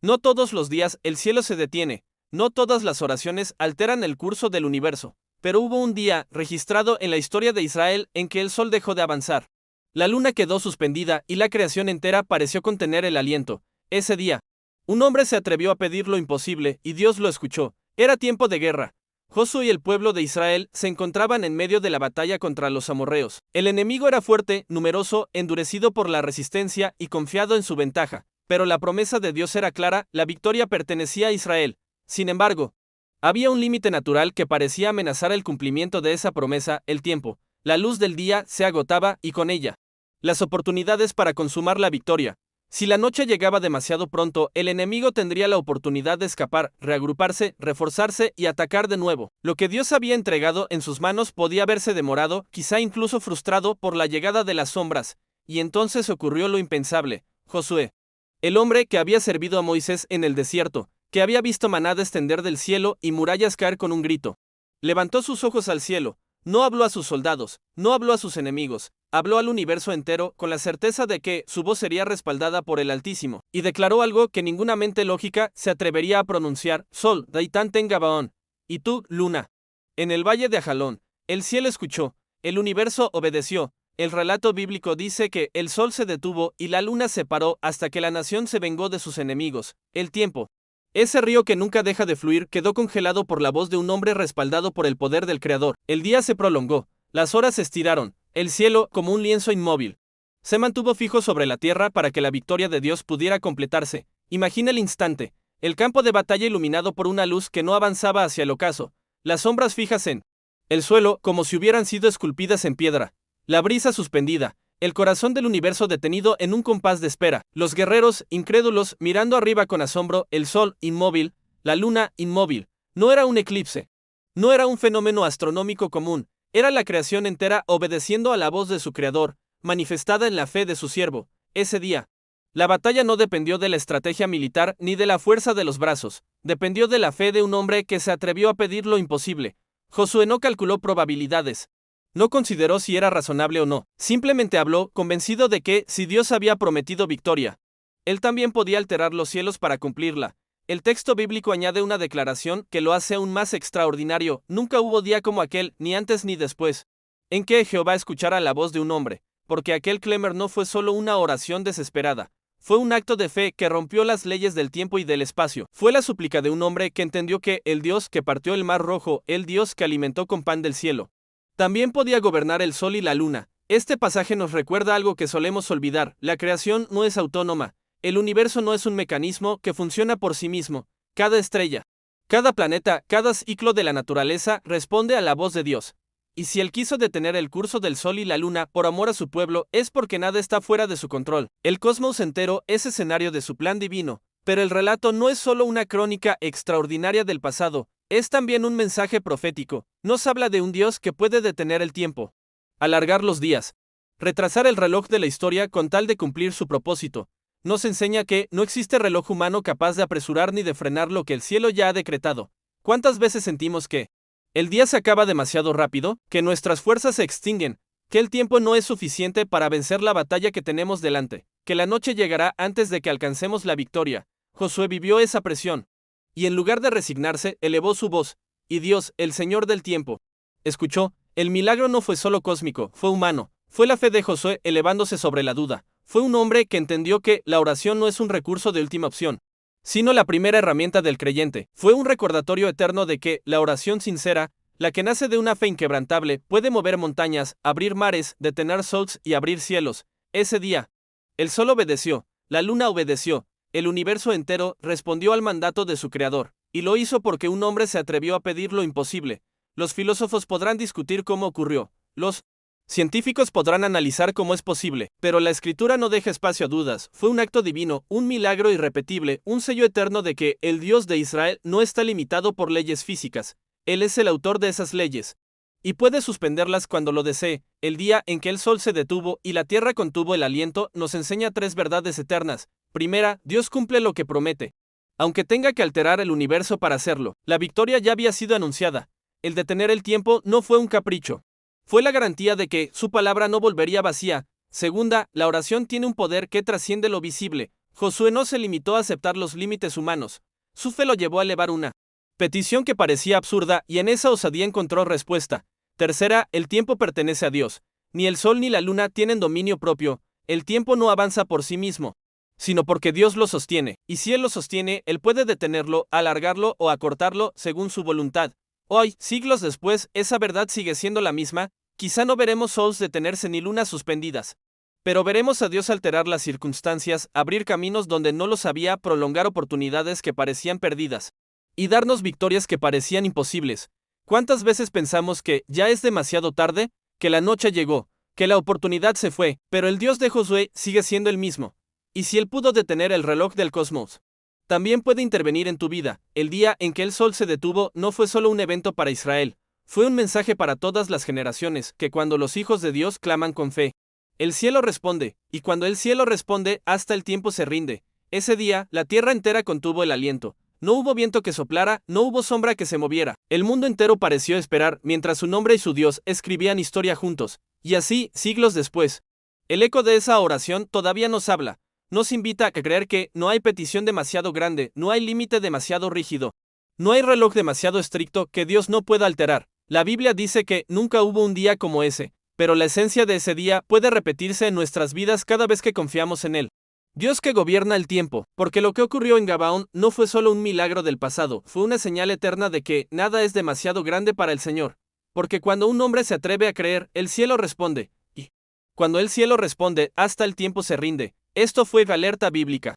No todos los días el cielo se detiene, no todas las oraciones alteran el curso del universo, pero hubo un día registrado en la historia de Israel en que el sol dejó de avanzar. La luna quedó suspendida y la creación entera pareció contener el aliento. Ese día, un hombre se atrevió a pedir lo imposible y Dios lo escuchó. Era tiempo de guerra. Josué y el pueblo de Israel se encontraban en medio de la batalla contra los amorreos. El enemigo era fuerte, numeroso, endurecido por la resistencia y confiado en su ventaja. Pero la promesa de Dios era clara, la victoria pertenecía a Israel. Sin embargo, había un límite natural que parecía amenazar el cumplimiento de esa promesa, el tiempo. La luz del día se agotaba y con ella las oportunidades para consumar la victoria. Si la noche llegaba demasiado pronto, el enemigo tendría la oportunidad de escapar, reagruparse, reforzarse y atacar de nuevo. Lo que Dios había entregado en sus manos podía verse demorado, quizá incluso frustrado por la llegada de las sombras. Y entonces ocurrió lo impensable. Josué, el hombre que había servido a Moisés en el desierto, que había visto maná descender del cielo y murallas caer con un grito, levantó sus ojos al cielo. No habló a sus soldados, no habló a sus enemigos, habló al universo entero con la certeza de que su voz sería respaldada por el Altísimo, y declaró algo que ninguna mente lógica se atrevería a pronunciar: Sol, Daitán ten Gabaón, y tú, luna. En el valle de Ajalón, el cielo escuchó, el universo obedeció. El relato bíblico dice que el sol se detuvo y la luna se paró hasta que la nación se vengó de sus enemigos. El tiempo, ese río que nunca deja de fluir, quedó congelado por la voz de un hombre respaldado por el poder del Creador. El día se prolongó, las horas se estiraron, el cielo, como un lienzo inmóvil, se mantuvo fijo sobre la tierra para que la victoria de Dios pudiera completarse. Imagina el instante, el campo de batalla iluminado por una luz que no avanzaba hacia el ocaso, las sombras fijas en el suelo como si hubieran sido esculpidas en piedra, la brisa suspendida, el corazón del universo detenido en un compás de espera, los guerreros, incrédulos, mirando arriba con asombro, el sol, inmóvil, la luna, inmóvil. No era un eclipse. No era un fenómeno astronómico común, era la creación entera obedeciendo a la voz de su creador, manifestada en la fe de su siervo. Ese día, la batalla no dependió de la estrategia militar ni de la fuerza de los brazos, dependió de la fe de un hombre que se atrevió a pedir lo imposible. Josué no calculó probabilidades. No consideró si era razonable o no, simplemente habló, convencido de que, si Dios había prometido victoria, él también podía alterar los cielos para cumplirla. El texto bíblico añade una declaración que lo hace aún más extraordinario: nunca hubo día como aquel, ni antes ni después, en que Jehová escuchara la voz de un hombre, porque aquel clamor no fue solo una oración desesperada, fue un acto de fe que rompió las leyes del tiempo y del espacio. Fue la súplica de un hombre que entendió que el Dios que partió el mar rojo, el Dios que alimentó con pan del cielo, también podía gobernar el sol y la luna. Este pasaje nos recuerda algo que solemos olvidar: la creación no es autónoma, el universo no es un mecanismo que funciona por sí mismo. Cada estrella, cada planeta, cada ciclo de la naturaleza responde a la voz de Dios. Y si Él quiso detener el curso del sol y la luna por amor a su pueblo, es porque nada está fuera de su control. El cosmos entero es escenario de su plan divino, pero el relato no es solo una crónica extraordinaria del pasado, es también un mensaje profético. Nos habla de un Dios que puede detener el tiempo, alargar los días, retrasar el reloj de la historia con tal de cumplir su propósito. Nos enseña que no existe reloj humano capaz de apresurar ni de frenar lo que el cielo ya ha decretado. ¿Cuántas veces sentimos que el día se acaba demasiado rápido, que nuestras fuerzas se extinguen, que el tiempo no es suficiente para vencer la batalla que tenemos delante, que la noche llegará antes de que alcancemos la victoria? Josué vivió esa presión, y en lugar de resignarse, elevó su voz, y Dios, el Señor del tiempo, escuchó. El milagro no fue solo cósmico, fue humano. Fue la fe de Josué elevándose sobre la duda. Fue un hombre que entendió que la oración no es un recurso de última opción, sino la primera herramienta del creyente. Fue un recordatorio eterno de que la oración sincera, la que nace de una fe inquebrantable, puede mover montañas, abrir mares, detener sols y abrir cielos. Ese día, el sol obedeció, la luna obedeció, el universo entero respondió al mandato de su creador, y lo hizo porque un hombre se atrevió a pedir lo imposible. Los filósofos podrán discutir cómo ocurrió, los científicos podrán analizar cómo es posible, pero la Escritura no deja espacio a dudas. Fue un acto divino, un milagro irrepetible, un sello eterno de que el Dios de Israel no está limitado por leyes físicas. Él es el autor de esas leyes, y puede suspenderlas cuando lo desee. El día en que el sol se detuvo y la tierra contuvo el aliento nos enseña tres verdades eternas. Primera, Dios cumple lo que promete, aunque tenga que alterar el universo para hacerlo. La victoria ya había sido anunciada. El detener el tiempo no fue un capricho. Fue la garantía de que su palabra no volvería vacía. Segunda, la oración tiene un poder que trasciende lo visible. Josué no se limitó a aceptar los límites humanos. Su fe lo llevó a elevar una petición que parecía absurda y en esa osadía encontró respuesta. Tercera, el tiempo pertenece a Dios. Ni el sol ni la luna tienen dominio propio. El tiempo no avanza por sí mismo, sino porque Dios lo sostiene, y si Él lo sostiene, Él puede detenerlo, alargarlo o acortarlo según su voluntad. Hoy, siglos después, esa verdad sigue siendo la misma. Quizá no veremos soles detenerse ni lunas suspendidas, pero veremos a Dios alterar las circunstancias, abrir caminos donde no los había, prolongar oportunidades que parecían perdidas, y darnos victorias que parecían imposibles. ¿Cuántas veces pensamos que ya es demasiado tarde, que la noche llegó, que la oportunidad se fue, pero el Dios de Josué sigue siendo el mismo? Y si Él pudo detener el reloj del cosmos, también puede intervenir en tu vida. El día en que el sol se detuvo no fue solo un evento para Israel, fue un mensaje para todas las generaciones, que cuando los hijos de Dios claman con fe, el cielo responde, y cuando el cielo responde, hasta el tiempo se rinde. Ese día, la tierra entera contuvo el aliento. No hubo viento que soplara, no hubo sombra que se moviera. El mundo entero pareció esperar, mientras su nombre y su Dios escribían historia juntos. Y así, siglos después, el eco de esa oración todavía nos habla. Nos invita a creer que no hay petición demasiado grande, no hay límite demasiado rígido, no hay reloj demasiado estricto que Dios no pueda alterar. La Biblia dice que nunca hubo un día como ese, pero la esencia de ese día puede repetirse en nuestras vidas cada vez que confiamos en Él. Dios que gobierna el tiempo, porque lo que ocurrió en Gabaón no fue solo un milagro del pasado, fue una señal eterna de que nada es demasiado grande para el Señor. Porque cuando un hombre se atreve a creer, el cielo responde, y cuando el cielo responde, hasta el tiempo se rinde. Esto fue alerta bíblica.